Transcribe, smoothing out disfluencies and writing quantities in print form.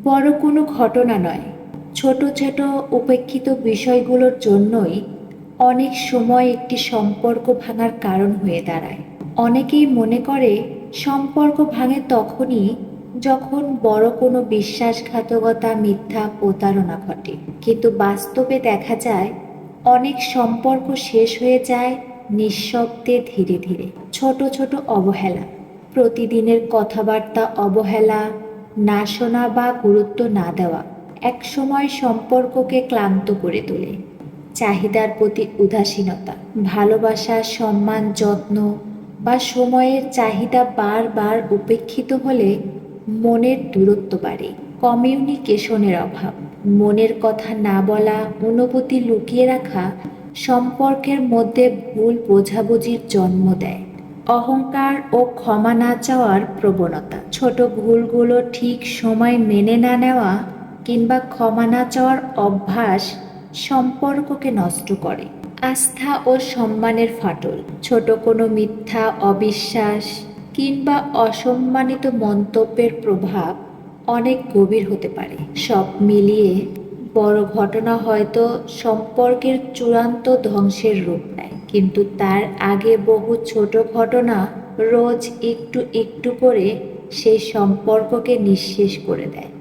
বড় কোনো ঘটনা নয়, ছোট ছোট উপেক্ষিত বিষয়গুলোর জন্যই অনেক সময় একটি সম্পর্ক ভাঙার কারণ হয়ে দাঁড়ায়। অনেকেই মনে করে সম্পর্ক ভাঙে তখনই যখন বড় কোনো বিশ্বাসঘাতকতা, মিথ্যা প্রতারণা ঘটে। কিন্তু বাস্তবে দেখা যায় অনেক সম্পর্ক শেষ হয়ে যায় নিঃশব্দে, ধীরে ধীরে। ছোট ছোট অবহেলা, প্রতিদিনের কথাবার্তা অবহেলা, না শোনা বা গুরুত্ব না দেওয়া একসময় সম্পর্ককে ক্লান্ত করে তোলে। চাহিদার প্রতি উদাসীনতা, ভালোবাসা, সম্মান, যত্ন বা সময়ের চাহিদা বারবার উপেক্ষিত হলে মনের দূরত্ব বাড়ে। কমিউনিকেশনের অভাব, মনের কথা না বলা, অনুভূতি লুকিয়ে রাখা সম্পর্কের মধ্যে ভুল বোঝাবুঝির জন্ম দেয়। অহংকার ও ক্ষমা না চাওয়ার প্রবণতা, ছোট ভুলগুলো ঠিক সময় মেনে না নেওয়া কিংবা ক্ষমা না চাওয়ার অভ্যাস সম্পর্ককে নষ্ট করে। আস্থা ও সম্মানের ফাটল, ছোট কোনো মিথ্যা, অবিশ্বাস কিংবা অসম্মানিত মন্তব্যের প্রভাব অনেক গভীর হতে পারে। সব মিলিয়ে বড় ঘটনা হয়তো সম্পর্কের চূড়ান্ত ধ্বংসের রূপ নেয়, কিন্তু তার আগে বহু ছোট ঘটনা রোজ একটু একটু করে সেই সম্পর্ককে নিঃশেষ করে দেয়।